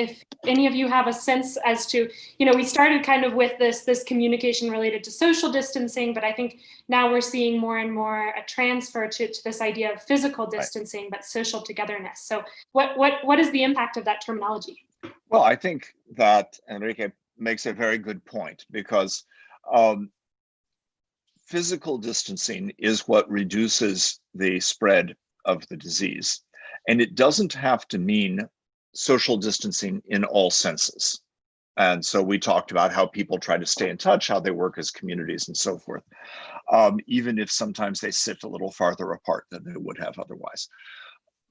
any of you have a sense as to, we started kind of with this communication related to social distancing, but I think now we're seeing more and more a transfer to this idea of physical distancing, right, but social togetherness. So what is the impact of that terminology? Well, I think that Enrique makes a very good point, because physical distancing is what reduces the spread of the disease. And it doesn't have to mean social distancing in all senses. And so we talked about how people try to stay in touch, how they work as communities and so forth, even if sometimes they sit a little farther apart than they would have otherwise.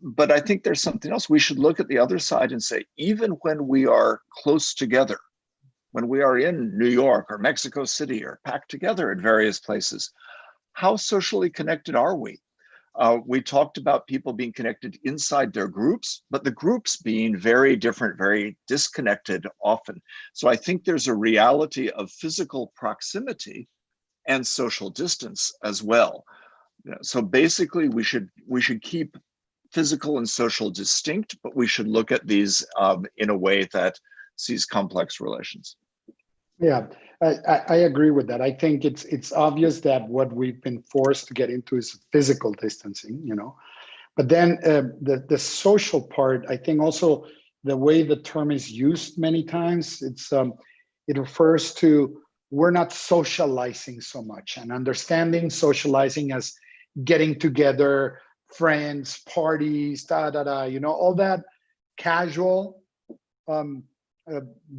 But I think there's something else. We should look at the other side and say, even when we are close together, when we are in New York or Mexico City or packed together at various places, how socially connected are we? We talked about people being connected inside their groups, but the groups being very different, very disconnected often. So I think there's a reality of physical proximity and social distance as well. So basically, we should keep physical and social distinct, but we should look at these in a way that sees complex relations. Yeah, I agree with that. I think it's obvious that what we've been forced to get into is physical distancing, but then the social part, I think also the way the term is used many times, it refers to, we're not socializing so much, and understanding socializing as getting together, friends, parties, all that casual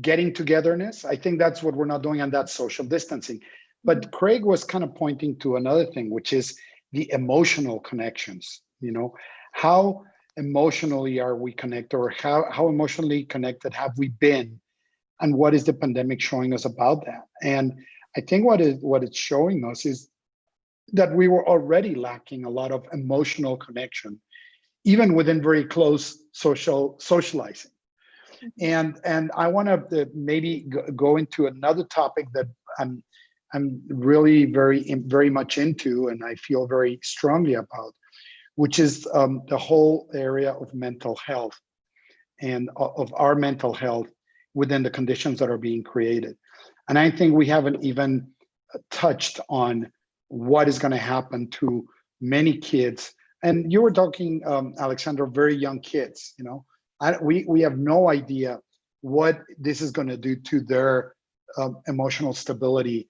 getting togetherness. I think that's what we're not doing, and that's social distancing. But Craig was kind of pointing to another thing, which is the emotional connections. You know, how emotionally are we connected, or how emotionally connected have we been, and what is the pandemic showing us about that? And I think what it's showing us is that we were already lacking a lot of emotional connection, even within very close socializing. And I want to maybe go into another topic that I'm really very much into, and I feel very strongly about, which is the whole area of mental health and of our mental health within the conditions that are being created. And I think we haven't even touched on what is going to happen to many kids. And you were talking, Alexandra, very young kids. You know, we have no idea what this is going to do to their emotional stability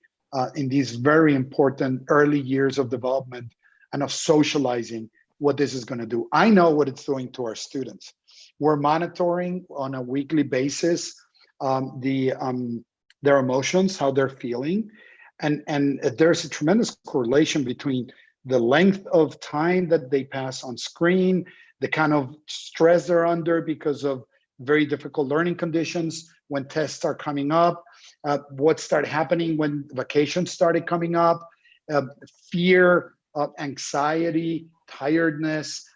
in these very important early years of development and of socializing. What this is going to do, I know what it's doing to our students. We're monitoring on a weekly basis their emotions, how they're feeling, and there's a tremendous correlation between the length of time that they pass on screen, the kind of stress they're under because of very difficult learning conditions, when tests are coming up, what started happening when vacations started coming up, fear, anxiety, tiredness,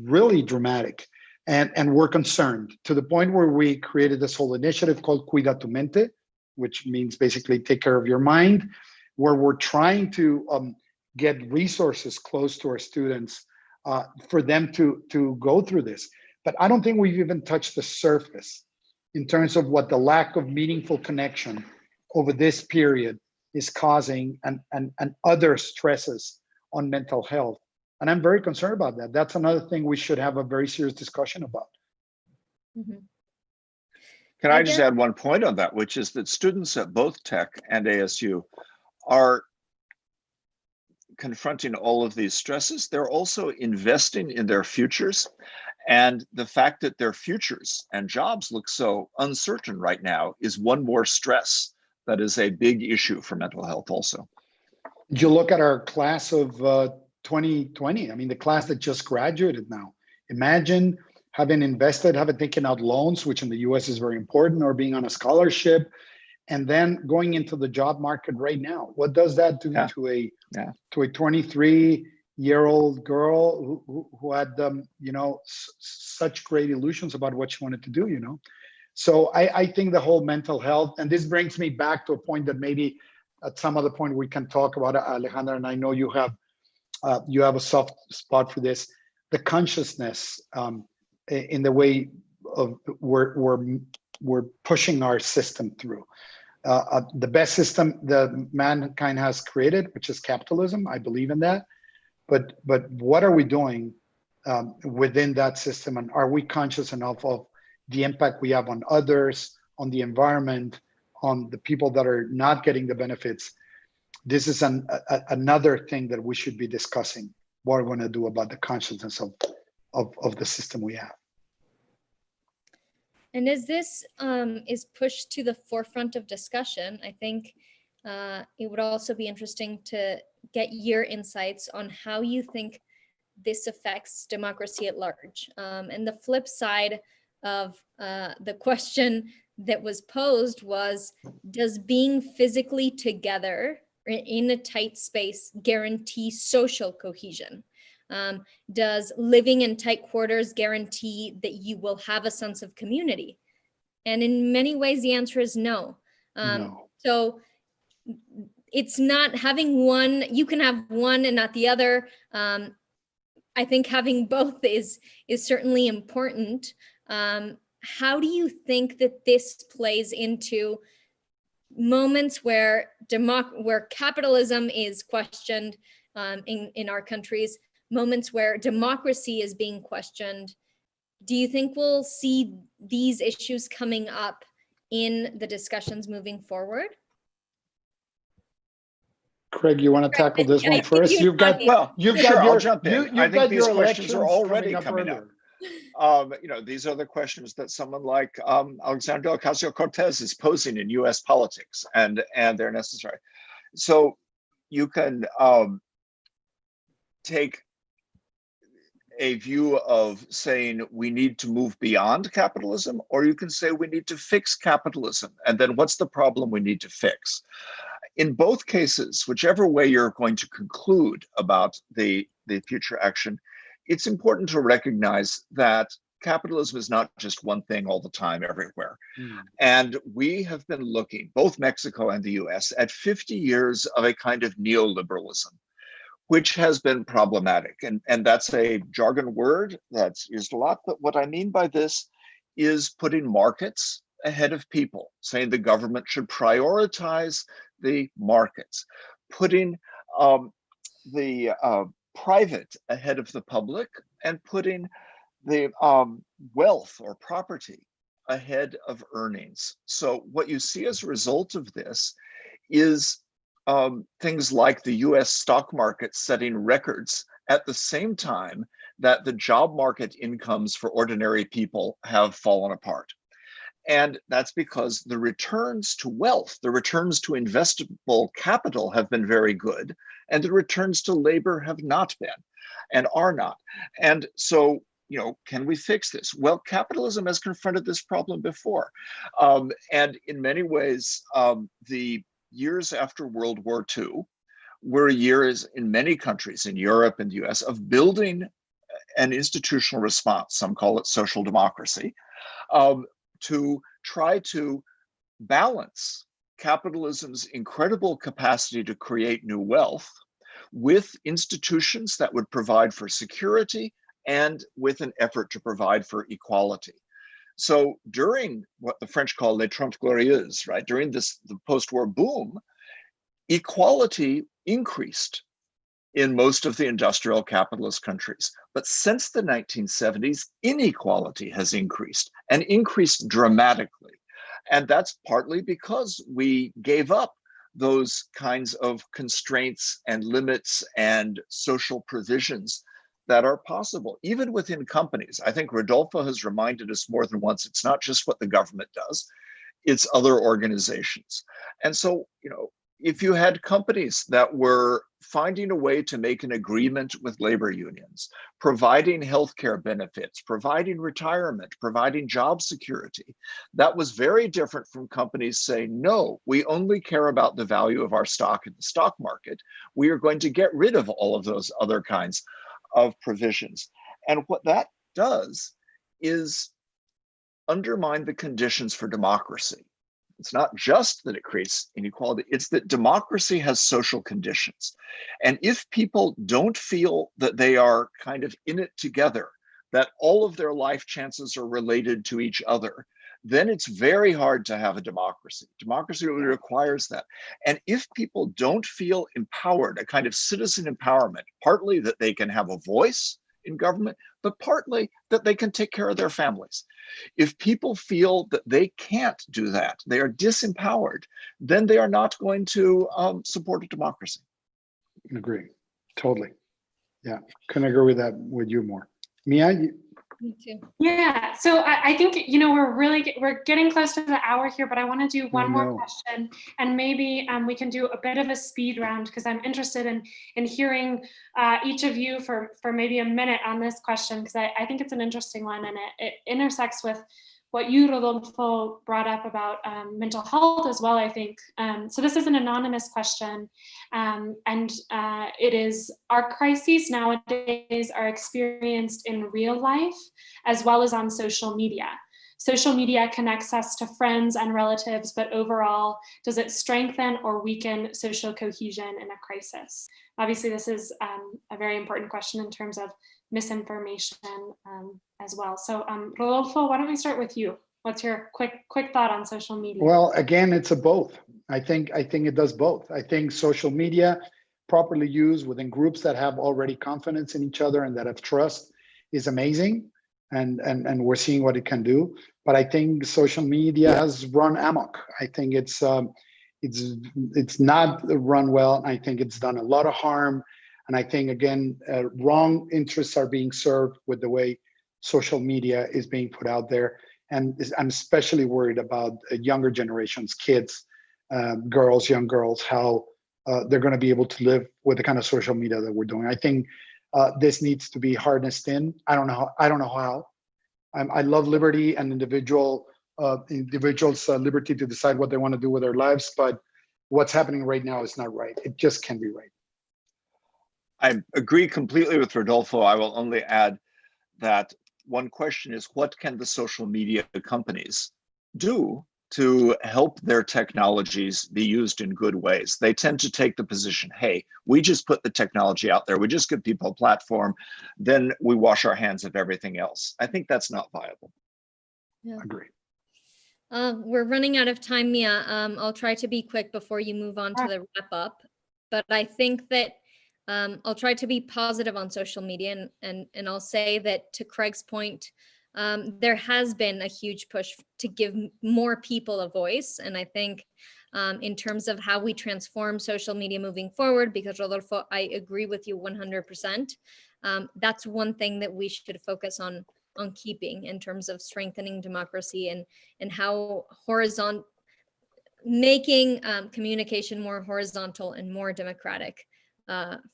really dramatic. And we're concerned to the point where we created this whole initiative called Cuida tu Mente, which means basically take care of your mind, where we're trying to get resources close to our students for them to go through this. But I don't think we've even touched the surface in terms of what the lack of meaningful connection over this period is causing, and other stresses on mental health. And I'm very concerned about that. That's another thing we should have a very serious discussion about. Mm-hmm. Can I just add one point on that, which is that students at both Tech and ASU are confronting all of these stresses. They're also investing in their futures. And the fact that their futures and jobs look so uncertain right now is one more stress that is a big issue for mental health also. You look at our class of 2020, I mean, the class that just graduated now. Imagine having invested, having taken out loans, which in the US is very important, or being on a scholarship, and then going into the job market right now. What does that do to a 23-year-old girl who had you know, such great illusions about what she wanted to do, you know? So I think the whole mental health, and this brings me back to a point that maybe at some other point we can talk about, Alejandra, and I know you have a soft spot for this, the consciousness in the way of we're pushing our system through. The best system that mankind has created, which is capitalism, I believe in that. But what are we doing within that system, and are we conscious enough of the impact we have on others, on the environment, on the people that are not getting the benefits? This is another thing that we should be discussing, what we're going to do about the consciousness of the system we have. And as this is pushed to the forefront of discussion, I think it would also be interesting to get your insights on how you think this affects democracy at large. And the flip side of the question that was posed was, does being physically together in a tight space guarantee social cohesion? Does living in tight quarters guarantee that you will have a sense of community? And in many ways, the answer is no. No. So it's not having one, you can have one and not the other. I think having both is certainly important. How do you think that this plays into moments where capitalism is questioned in our countries, moments where democracy is being questioned? Do you think we'll see these issues coming up in the discussions moving forward? Craig, you want to tackle this one first? I'll jump in. I think these questions are already coming up. You know, these are the questions that someone like Alexandra Ocasio-Cortez is posing in U.S. politics, and they're necessary. So you can take a view of saying we need to move beyond capitalism, or you can say we need to fix capitalism. And then what's the problem we need to fix? In both cases, whichever way you're going to conclude about the future action, it's important to recognize that capitalism is not just one thing all the time everywhere. And we have been looking, both Mexico and the US, at 50 years of a kind of neoliberalism, which has been problematic. And that's a jargon word that's used a lot. But what I mean by this is putting markets ahead of people, saying the government should prioritize the markets, putting the private ahead of the public, and putting the wealth or property ahead of earnings. So what you see as a result of this is things like the US stock market setting records at the same time that the job market incomes for ordinary people have fallen apart. And that's because the returns to wealth, the returns to investable capital have been very good, and the returns to labor have not been and are not. And so, can we fix this? Well, capitalism has confronted this problem before. And in many ways, the years after World War II were years in many countries in Europe and the US of building an institutional response, some call it social democracy, to try to balance capitalism's incredible capacity to create new wealth with institutions that would provide for security and with an effort to provide for equality. So during what the French call les Trente Glorieuses, right, during the post-war boom, equality increased in most of the industrial capitalist countries. But since the 1970s, inequality has increased and increased dramatically. And that's partly because we gave up those kinds of constraints and limits and social provisions that are possible, even within companies. I think Rodolfo has reminded us more than once, it's not just what the government does, it's other organizations. And so, if you had companies that were finding a way to make an agreement with labor unions, providing healthcare benefits, providing retirement, providing job security, that was very different from companies saying, no, we only care about the value of our stock in the stock market. We are going to get rid of all of those other kinds of provisions. And what that does is undermine the conditions for democracy. It's not just that it creates inequality, it's that democracy has social conditions. And if people don't feel that they are kind of in it together, that all of their life chances are related to each other, then it's very hard to have a democracy. Democracy really requires that. And if people don't feel empowered, a kind of citizen empowerment, partly that they can have a voice in government, but partly that they can take care of their families. If people feel that they can't do that, they are disempowered, then they are not going to support a democracy. Agree, totally. Yeah, couldn't agree with that with you more. Mia? Me too. Yeah, so I think, we're getting close to the hour here, but I want to do one more question, and maybe we can do a bit of a speed round, because I'm interested in hearing each of you for maybe a minute on this question, because I think it's an interesting one, and it intersects with what you, Rodolfo, brought up about mental health as well, I think. So this is an anonymous question, and it is, our crises nowadays are experienced in real life as well as on social media. Social media connects us to friends and relatives, but overall, does it strengthen or weaken social cohesion in a crisis? Obviously, this is a very important question in terms of misinformation as well. So Rodolfo, why don't we start with you? What's your quick thought on social media? Well, again, it's a both. I think it does both. I think social media, properly used within groups that have already confidence in each other and that have trust, is amazing. And we're seeing what it can do. But I think social media has run amok. I think it's not run well. I think it's done a lot of harm. And I think, again, wrong interests are being served with the way social media is being put out there. And I'm especially worried about younger generations, kids, young girls, how they're going to be able to live with the kind of social media that we're doing. I think this needs to be harnessed in. I don't know how. I love liberty and individuals' liberty to decide what they want to do with their lives, but what's happening right now is not right. It just can't be right. I agree completely with Rodolfo. I will only add that one question is, what can the social media companies do to help their technologies be used in good ways? They tend to take the position, hey, we just put the technology out there, we just give people a platform, then we wash our hands of everything else. I think that's not viable. Yeah. Agree. We're running out of time, Mia. I'll try to be quick before you move on to the wrap up, but I think that I'll try to be positive on social media, and I'll say that, to Craig's point, there has been a huge push to give more people a voice. And I think in terms of how we transform social media moving forward, because Rodolfo, I agree with you 100%. That's one thing that we should focus on keeping in terms of strengthening democracy and how making communication more horizontal and more democratic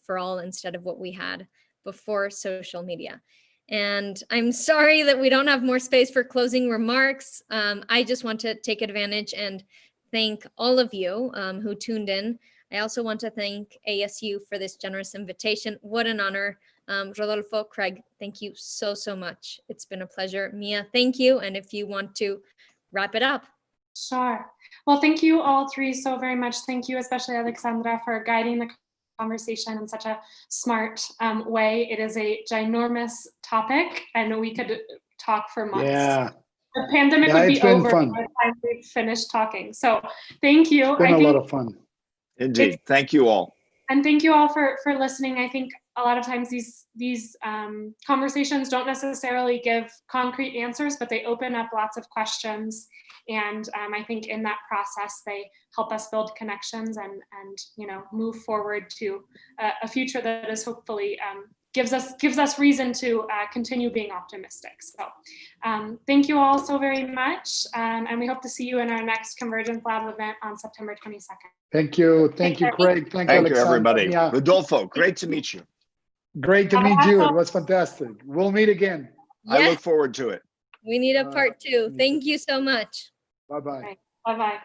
for all, instead of what we had before social media. And I'm sorry that we don't have more space for closing remarks. I just want to take advantage and thank all of you who tuned in. I also want to thank ASU for this generous invitation. What an honor. Rodolfo, Craig, thank you so much. It's been a pleasure. Mia, thank you. And if you want to wrap it up. Sure. Well, thank you all three so very much. Thank you, especially Alexandra, for guiding the conversation in such a smart way. It is a ginormous topic, and we could talk for months. Yeah. The pandemic would be over by the time we finish talking. So thank you. It's been a lot of fun. Indeed. Thank you all. And thank you all for listening. I think a lot of times these conversations don't necessarily give concrete answers, but they open up lots of questions. And I think in that process, they help us build connections and move forward to a future that is hopefully gives us reason to continue being optimistic. So thank you all so very much. And we hope to see you in our next Convergence Lab event on September 22nd. Thank you. Thank you, Craig. Thank you, everybody. Yeah. Rodolfo, great to meet you. Great to meet you. It was fantastic. We'll meet again. Yes. I look forward to it. We need a part 2. Thank you so much. Bye-bye. Bye-bye.